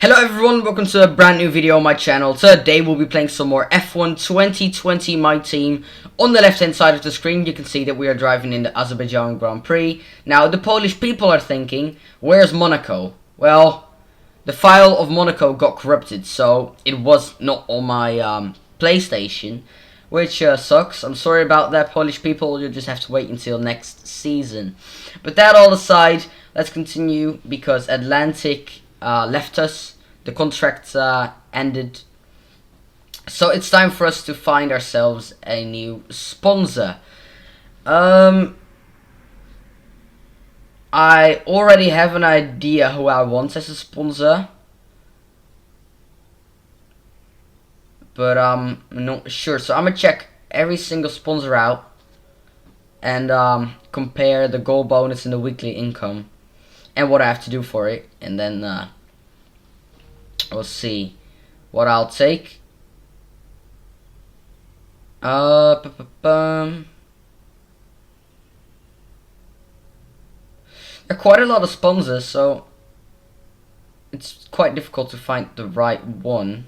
Hello everyone, welcome to a brand new video on my channel. Today we'll be playing some more F1 2020 My Team. On the left hand side of the screen you can see that we are driving in the Azerbaijan Grand Prix. Now the Polish people are thinking, where's Monaco? Well, the file of Monaco got corrupted, so it was not on my PlayStation, which sucks. I'm sorry about that, Polish people. You'll just have to wait until next season. But that all aside, let's continue because Atlantic left us. The contract ended. So it's time for us to find ourselves a new sponsor. I already have an idea who I want as a sponsor, but I'm not sure. So I'm gonna check every single sponsor out and compare the goal bonus and the weekly income and what I have to do for it, and then we'll see what I'll take. There are quite a lot of sponsors, so it's quite difficult to find the right one.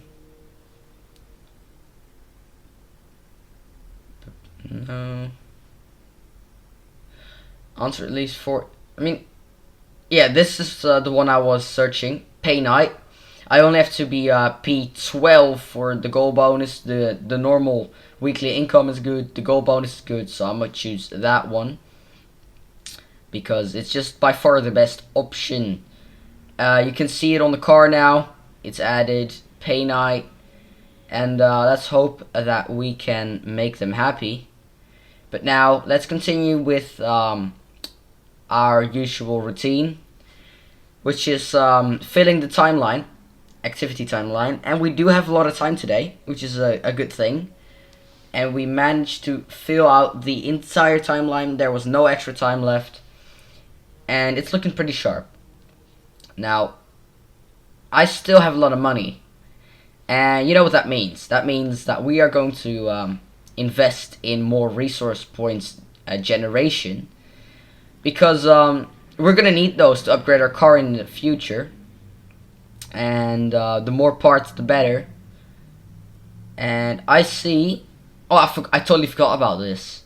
No. Answer at least for. Yeah, this is the one I was searching. Pay night. I only have to be P12 for the goal bonus. The normal weekly income is good. The goal bonus is good, so I'm gonna choose that one because it's just by far the best option. You can see it on the car now. It's added. Pay night, and let's hope that we can make them happy. But now let's continue with our usual routine, which is filling the timeline. Activity timeline, and we do have a lot of time today, which is a good thing, and we managed to fill out the entire timeline. There was no extra time left, and it's looking pretty sharp. Now I still have a lot of money, and you know what that means. That means that we are going to invest in more resource points generation, because we're gonna need those to upgrade our car in the future. And the more parts the better. And I see, I totally forgot about this.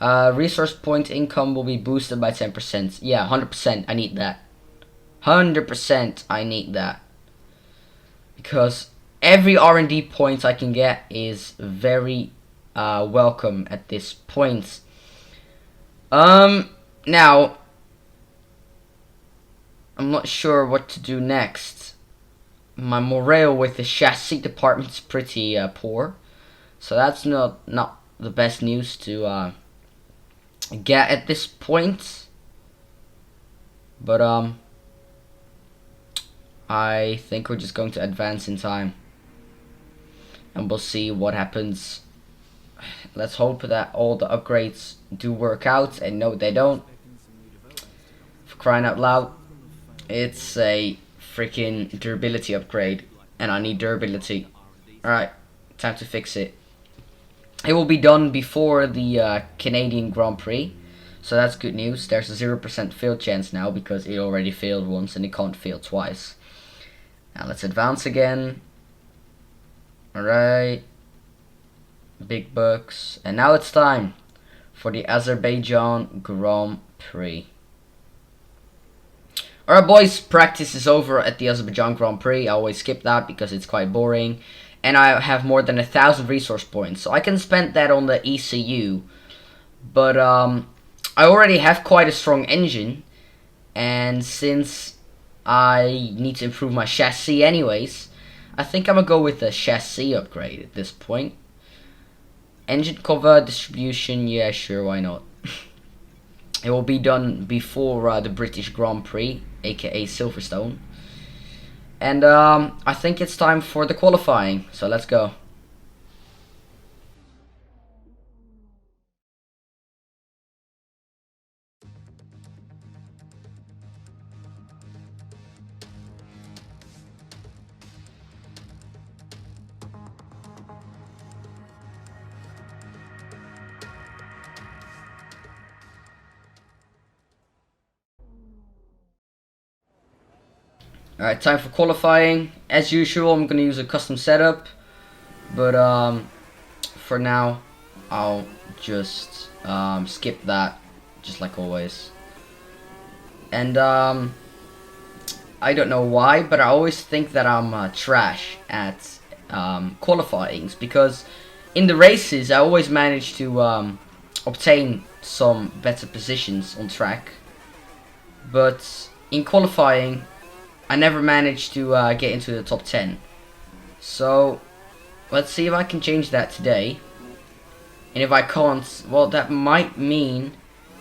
Resource point income will be boosted by 10%. Yeah, 100%, I need that. 100% I need that, because every R&D point I can get is very welcome at this point. Now I'm not sure what to do next. My morale with the chassis department is pretty poor, so that's not the best news to get at this point. But I think we're just going to advance in time, and we'll see what happens. Let's hope that all the upgrades do work out, and no, they don't. For crying out loud. It's a freaking durability upgrade, and I need durability. Alright, time to fix it. It will be done before the Canadian Grand Prix, so that's good news. There's a 0% fail chance now because it already failed once and it can't fail twice. Now let's advance again. Alright. Big bucks. And now it's time for the Azerbaijan Grand Prix. Alright boys, practice is over at the Azerbaijan Grand Prix. I always skip that because it's quite boring. And I have more than 1,000 resource points, so I can spend that on the ECU. But I already have quite a strong engine. And since I need to improve my chassis anyways, I think I'm going to go with the chassis upgrade at this point. Engine cover, distribution, yeah sure, why not. It will be done before the British Grand Prix, aka Silverstone. And I think it's time for the qualifying, so let's go. Alright, time for qualifying. As usual, I'm gonna use a custom setup, but for now, I'll just skip that, just like always. And I don't know why, but I always think that I'm trash at qualifyings, because in the races I always manage to obtain some better positions on track, but in qualifying I never managed to get into the top 10. So let's see if I can change that today. And if I can't, well, that might mean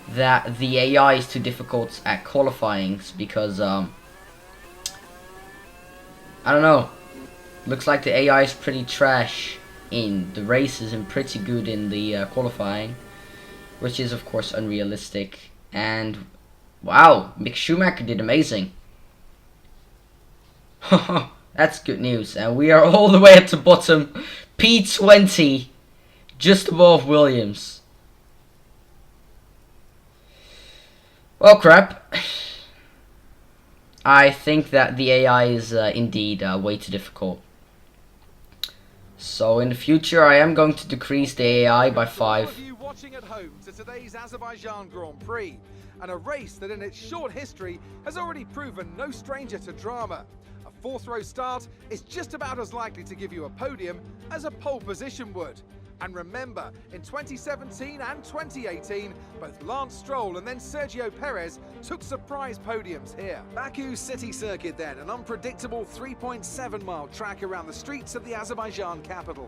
that the AI is too difficult at qualifyings, because I don't know, looks like the AI is pretty trash in the races and pretty good in the qualifying, which is of course unrealistic. And wow, Mick Schumacher did amazing. That's good news. And we are all the way at the bottom, P20, just above Williams. Well, crap. I think that the AI is indeed way too difficult. So in the future I am going to decrease the AI by 5. You watching at home to today's Azerbaijan Grand Prix, and a race that in its short history has already proven no stranger to drama. A fourth row start is just about as likely to give you a podium as a pole position would. And remember, in 2017 and 2018, both Lance Stroll and then Sergio Perez took surprise podiums here. Baku City Circuit then, an unpredictable 3.7-mile track around the streets of the Azerbaijan capital.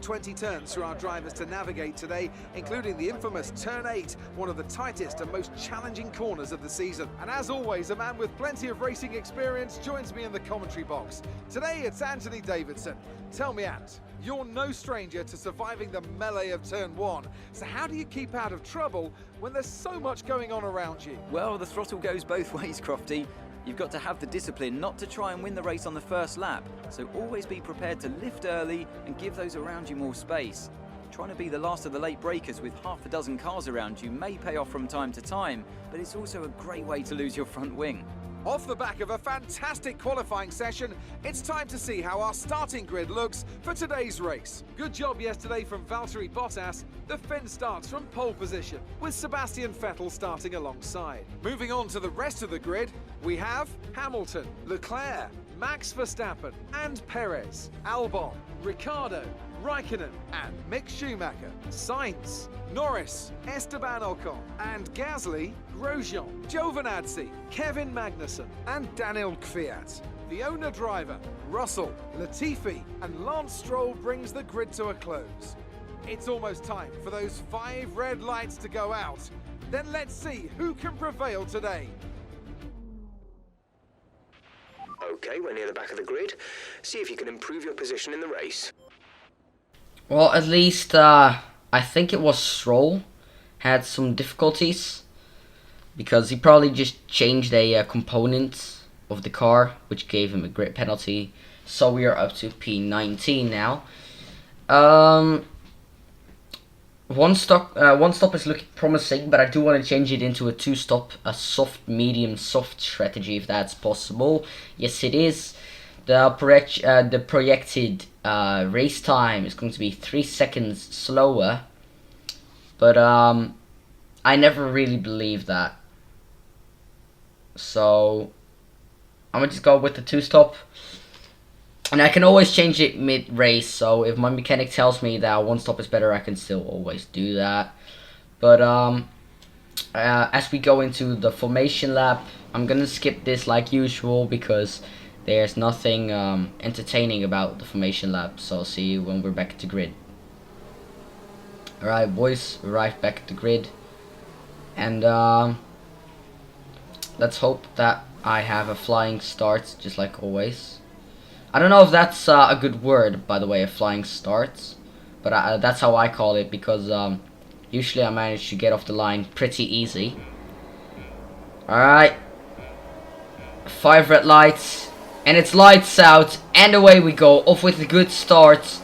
20 turns for our drivers to navigate today, including the infamous Turn 8, one of the tightest and most challenging corners of the season. And as always, a man with plenty of racing experience joins me in the commentary box. Today it's Anthony Davidson. Tell me, Ant, you're no stranger to surviving the melee of Turn 1, so how do you keep out of trouble when there's so much going on around you? Well, the throttle goes both ways, Crofty. You've got to have the discipline not to try and win the race on the first lap, so always be prepared to lift early and give those around you more space. Trying to be the last of the late breakers with half a dozen cars around you may pay off from time to time, but it's also a great way to lose your front wing. Off the back of a fantastic qualifying session, it's time to see how our starting grid looks for today's race. Good job yesterday from Valtteri Bottas. The Finn starts from pole position, with Sebastian Vettel starting alongside. Moving on to the rest of the grid, we have Hamilton, Leclerc, Max Verstappen and Perez, Albon, Ricciardo, Raikkonen and Mick Schumacher, Sainz, Norris, Esteban Ocon and Gasly, Grosjean, Giovinazzi, Kevin Magnussen and Daniel Kvyat. The owner-driver, Russell, Latifi and Lance Stroll brings the grid to a close. It's almost time for those 5 red lights to go out. Then let's see who can prevail today. Okay, we're near the back of the grid. See if you can improve your position in the race. Well, at least I think it was Stroll had some difficulties, because he probably just changed a component of the car, which gave him a grid penalty. So we are up to P19 now. One stop is looking promising, but I do want to change it into a 2-stop, a soft, medium, soft strategy if that's possible. Yes, it is. The projected race time is going to be 3 seconds slower, but I never really believed that. So I'm gonna just go with the 2-stop, and I can always change it mid-race. So if my mechanic tells me that 1-stop is better, I can still always do that. But as we go into the formation lap, I'm gonna skip this like usual, because there's nothing entertaining about the formation lap. So I'll see you when we're back at the grid. Alright boys, we're right back at the grid, and let's hope that I have a flying start, just like always. I don't know if that's a good word, by the way, a flying start, but that's how I call it, because usually I manage to get off the line pretty easy. Alright, 5 red lights, and it's lights out, and away we go, off with a good start,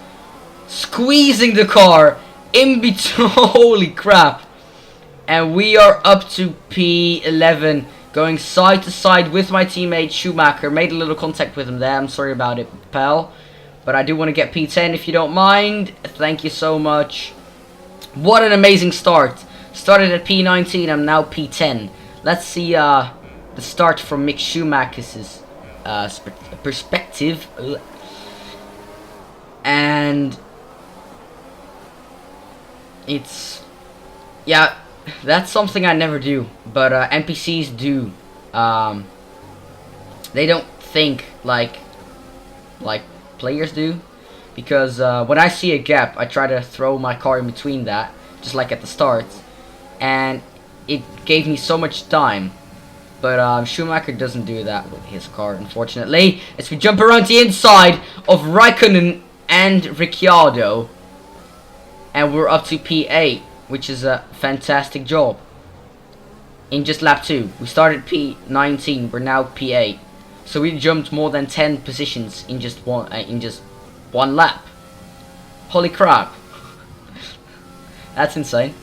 squeezing the car in between. Holy crap. And we are up to P11, going side to side with my teammate Schumacher. Made a little contact with him there. I'm sorry about it, pal. But I do want to get P10 if you don't mind. Thank you so much. What an amazing start. Started at P19, I'm now P10. Let's see the start from Mick Schumacher's perspective. And it's, yeah, that's something I never do, but NPCs do. They don't think like players do, because when I see a gap, I try to throw my car in between that, just like at the start, and it gave me so much time. But Schumacher doesn't do that with his car, unfortunately. As we jump around the inside of Raikkonen and Ricciardo, and we're up to P8, which is a fantastic job. In just lap 2, we started P19, we're now P8, so we jumped more than 10 positions in just one lap. Holy crap! That's insane.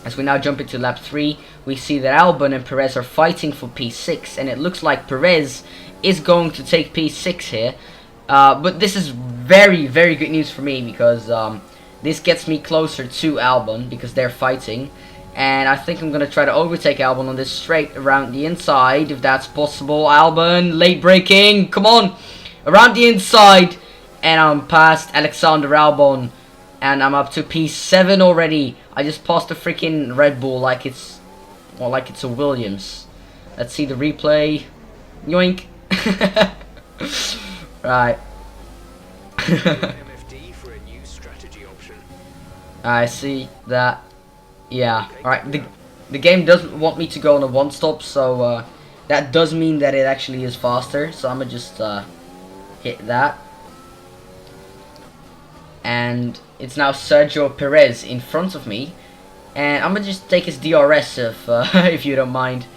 As we now jump into lap 3, we see that Albon and Perez are fighting for P6, and it looks like Perez is going to take P6 here. But this is very, very good news for me, because this gets me closer to Albon, because they're fighting. And I think I'm going to try to overtake Albon on this straight around the inside, if that's possible. Albon, late braking, come on! Around the inside, and I'm past Alexander Albon. And I'm up to P7 already. I just passed a freaking Red Bull like it's, well, like it's a Williams. Let's see the replay. Yoink. Right. I see that. Yeah. Alright. The game doesn't want me to go on a one stop, so that does mean that it actually is faster. So I'm gonna just hit that. And it's now Sergio Perez in front of me, and I'm gonna just take his DRS if you don't mind,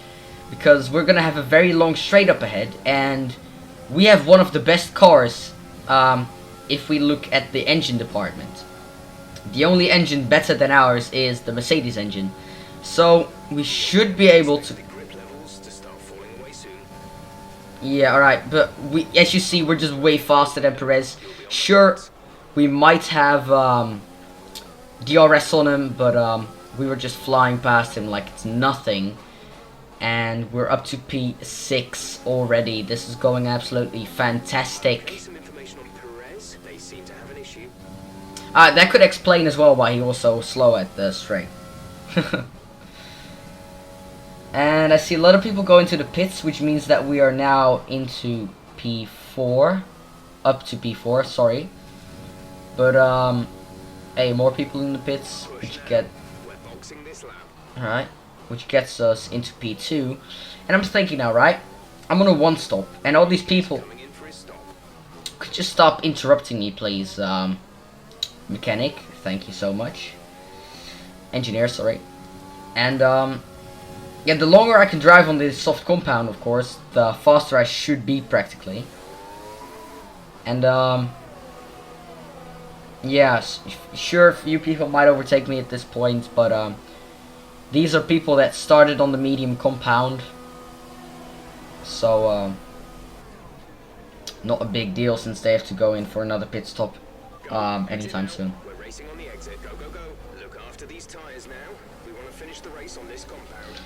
because we're gonna have a very long straight up ahead, and we have one of the best cars if we look at the engine department. The only engine better than ours is the Mercedes engine, so we should be able to. Yeah, alright, but as you see, we're just way faster than Perez. Sure, we might have DRS on him, but we were just flying past him like it's nothing. And we're up to P6 already. This is going absolutely fantastic. That could explain as well why he was so slow at the straight. And I see a lot of people go into the pits, which means that we are now into P4. Up to P4, sorry. But, hey, more people in the pits, which get... Alright, which gets us into P2. And I'm thinking now, right? I'm on a one stop, and all these people... Could you stop interrupting me, please? Mechanic, thank you so much. Engineer, sorry. And, yeah, the longer I can drive on this soft compound, of course, the faster I should be, practically. And, yeah, sure, a few people might overtake me at this point, but these are people that started on the medium compound, so not a big deal, since they have to go in for another pit stop anytime soon. We're racing on the exit. Go, go, go. Look after these tires now. We want to finish the race on this compound.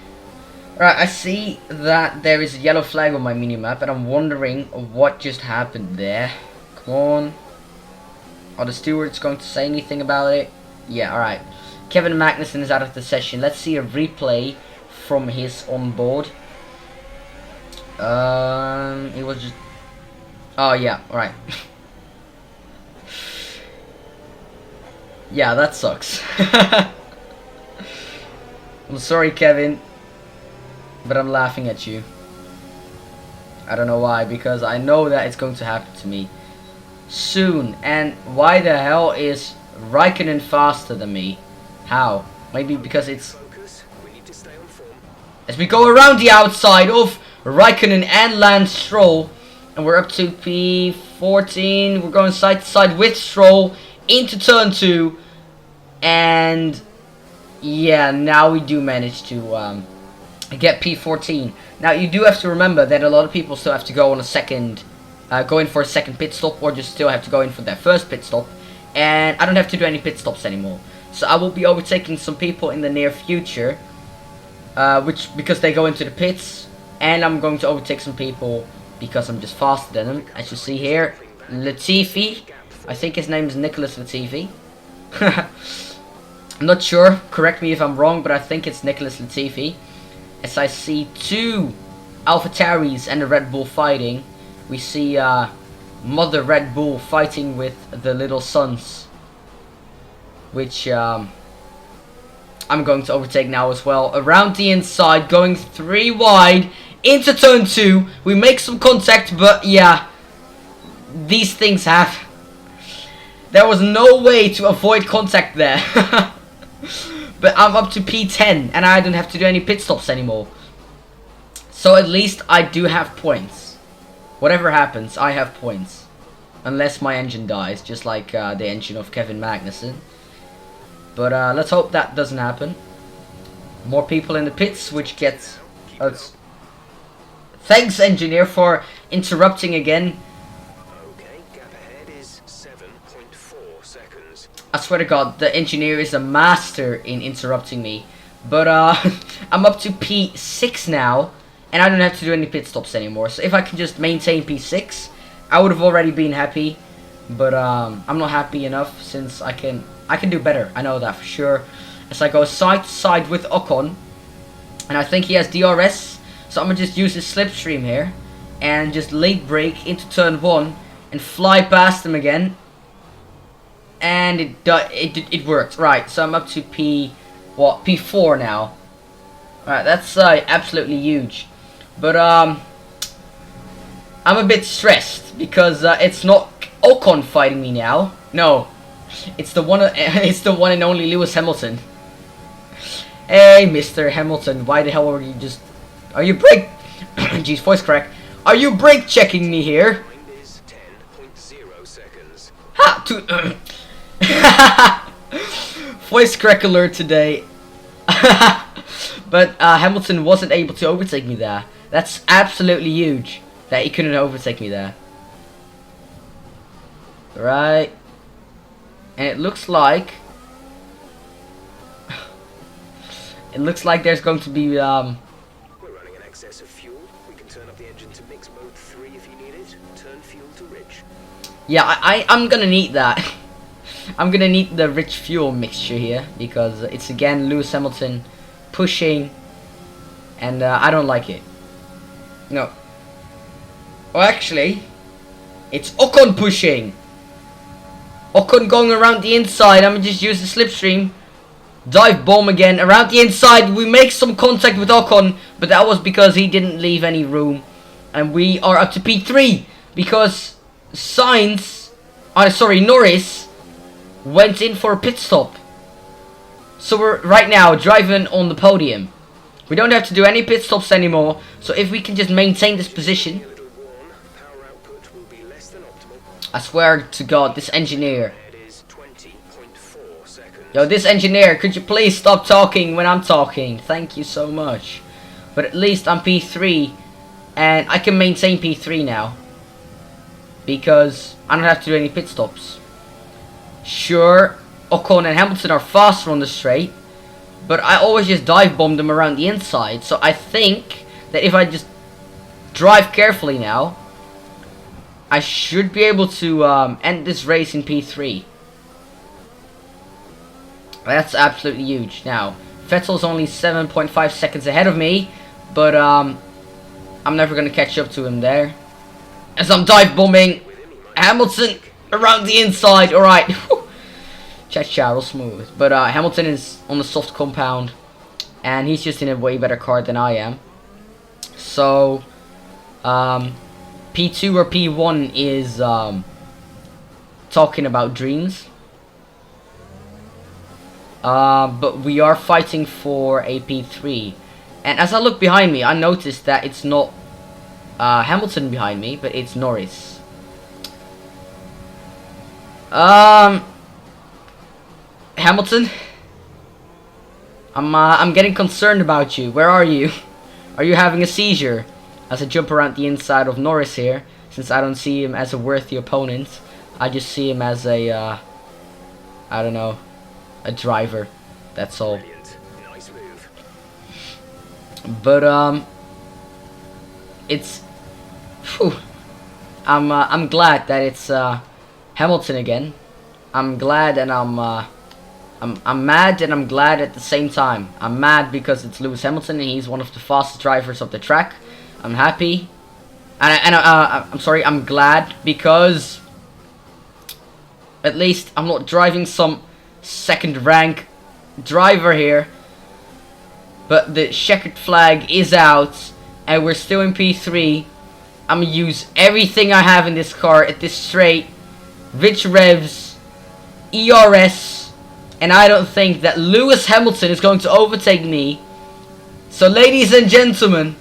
Right, I see that there is a yellow flag on my minimap, and I'm wondering what just happened there. Come on. Are the stewards going to say anything about it? Yeah, alright. Kevin Magnussen is out of the session. Let's see a replay from his onboard. It was just... Oh, yeah, alright. Yeah, that sucks. I'm sorry, Kevin, but I'm laughing at you. I don't know why, because I know that it's going to happen to me soon. And why the hell is Raikkonen faster than me? How? Maybe because it's... As we go around the outside of Raikkonen and Lance Stroll, and we're up to P14. We're going side to side with Stroll into turn 2, and yeah, now we do manage to get P14. Now you do have to remember that a lot of people still have to go on a second, go in for a second pit stop, or just still have to go in for their first pit stop. And I don't have to do any pit stops anymore. So I will be overtaking some people in the near future, because they go into the pits, and I'm going to overtake some people because I'm just faster than them. As you see here, Latifi, I think his name is Nicholas Latifi. I'm not sure, correct me if I'm wrong, but I think it's Nicholas Latifi. As I see two AlphaTauris and a Red Bull fighting, we see Mother Red Bull fighting with the little sons, which I'm going to overtake now as well. Around the inside, going 3 wide into turn 2. We make some contact, but yeah, these things happen. There was no way to avoid contact there. But I'm up to P10 and I don't have to do any pit stops anymore. So at least I do have points. Whatever happens, I have points. Unless my engine dies, just like the engine of Kevin Magnussen. But let's hope that doesn't happen. More people in the pits, which gets us. Thanks, engineer, for interrupting again. Okay, gap ahead is 7.4 seconds. I swear to God, the engineer is a master in interrupting me. But I'm up to P6 now, and I don't have to do any pit stops anymore. So if I can just maintain P6, I would have already been happy. But I'm not happy enough, since I can do better. I know that for sure. As I go side to side with Ocon, and I think he has DRS, so I'm gonna just use his slipstream here and just late brake into turn 1 and fly past him again. And it worked. Right, so I'm up to P4 now. Alright, that's absolutely huge. But I'm a bit stressed because it's not Ocon fighting me now. No, it's the one and only Lewis Hamilton. Hey, Mr. Hamilton, why the hell are you just? Are you brake? Jeez, voice crack. Are you brake checking me here? Is 10.0 seconds. Ha! Voice crack alert today. But Hamilton wasn't able to overtake me there. That's absolutely huge that he couldn't overtake me there. Right. And it looks like there's going to be We're running an excess of fuel. We can turn up the engine to mix mode 3 if you need it. Turn fuel to rich. Yeah, I'm gonna need that. I'm gonna need the rich fuel mixture here because it's again Lewis Hamilton pushing, and I don't like it. No. Oh, actually, it's Ocon pushing. Ocon going around the inside. I'm gonna just use the slipstream. Dive bomb again around the inside. We make some contact with Ocon, but that was because he didn't leave any room. And we are up to P3 because Norris went in for a pit stop. So we're right now driving on the podium. We don't have to do any pit stops anymore. So if we can just maintain this position. A little worn. Power output will be less than optimal. I swear to God, this engineer. Ahead is 20.4 seconds. Yo, this engineer, could you please stop talking when I'm talking? Thank you so much. But at least I'm P3, and I can maintain P3 now. Because I don't have to do any pit stops. Sure, Ocon and Hamilton are faster on the straight, but I always just dive bomb them around the inside. So I think that if I just drive carefully now, I should be able to end this race in P3. That's absolutely huge. Now, Vettel's only 7.5 seconds ahead of me, but I'm never going to catch up to him there. As I'm dive bombing Hamilton around the inside. Alright. Cha-cha, real smooth. But Hamilton is on the soft compound, and he's just in a way better car than I am. So, P2 or P1 is talking about dreams. But we are fighting for a P3. And as I look behind me, I noticed that it's not Hamilton behind me, but it's Norris. Hamilton, I'm getting concerned about you. Where are you? Are you having a seizure? As I jump around the inside of Norris here, since I don't see him as a worthy opponent, I just see him as a, I don't know, a driver. That's all. Brilliant. Nice move. But it's, phew, I'm glad that it's Hamilton again. I'm glad and I'm mad and I'm glad at the same time. I'm mad because it's Lewis Hamilton and he's one of the fastest drivers of the track. I'm happy, and I'm sorry. I'm glad because at least I'm not driving some second rank driver here. But the checkered flag is out and we're still in P3. I'm gonna use everything I have in this car at this straight. Rich revs, ERS, and I don't think that Lewis Hamilton is going to overtake me. So ladies and gentlemen,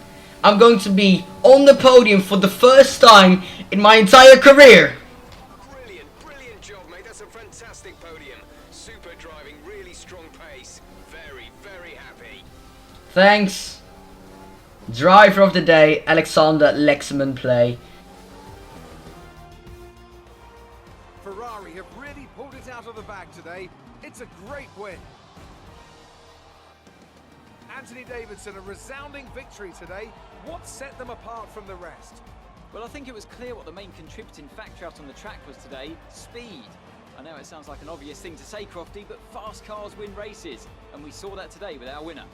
I'm going to be on the podium for the first time in my entire career. Brilliant job, mate. That's a fantastic podium. Super driving, really strong pace. Very happy. Thanks. Driver of the day, Alexander Lexman play. Ferrari have really pulled it out of the bag today. It's a great win. Anthony Davidson, a resounding victory today. What set them apart from the rest? Well, I think it was clear what the main contributing factor out on the track was today: speed. I know it sounds like an obvious thing to say, Crofty, but fast cars win races, and we saw that today with our winner.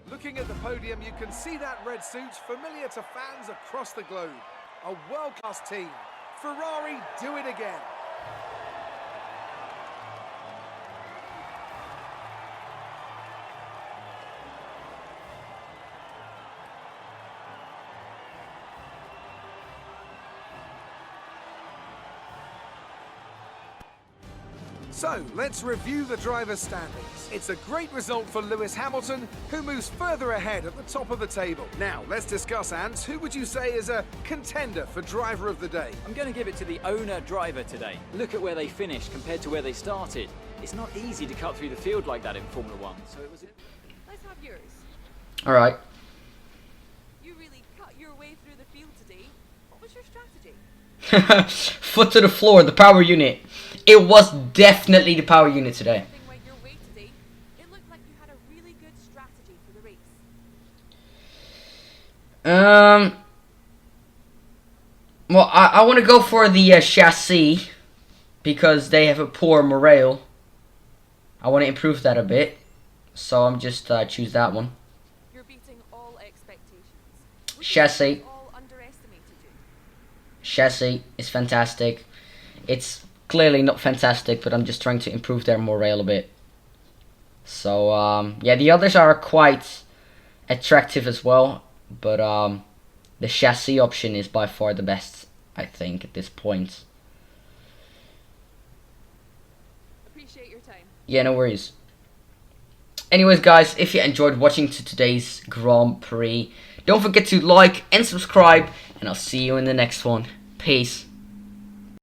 Looking at the podium, you can see that red suit familiar to fans across the globe. A world-class team. Ferrari do it again. So, let's review the drivers' standings. It's a great result for Lewis Hamilton, who moves further ahead at the top of the table. Now, let's discuss, Ant. Who would you say is a contender for driver of the day? I'm going to give it to the owner-driver today. Look at where they finished compared to where they started. It's not easy to cut through the field like that in Formula One, so it was... Let's have yours. Alright. You really cut your way through the field today. What was your strategy? Foot to the floor, the power unit. It was definitely the power unit today. Everything went your way today. It looked like you had a really good strategy for the race. Well, I want to go for the chassis because they have a poor morale. I want to improve that a bit, so I'm just choose that one. You're beating all expectations. Would you Chassis. say we all underestimated you? Chassis is fantastic. It's clearly not fantastic, but I'm just trying to improve their morale a bit. So yeah, the others are quite attractive as well, but the chassis option is by far the best, I think, at this point. Appreciate your time. Yeah, no worries. Anyways, guys, if you enjoyed watching to today's Grand Prix, don't forget to like and subscribe, and I'll see you in the next one. Peace.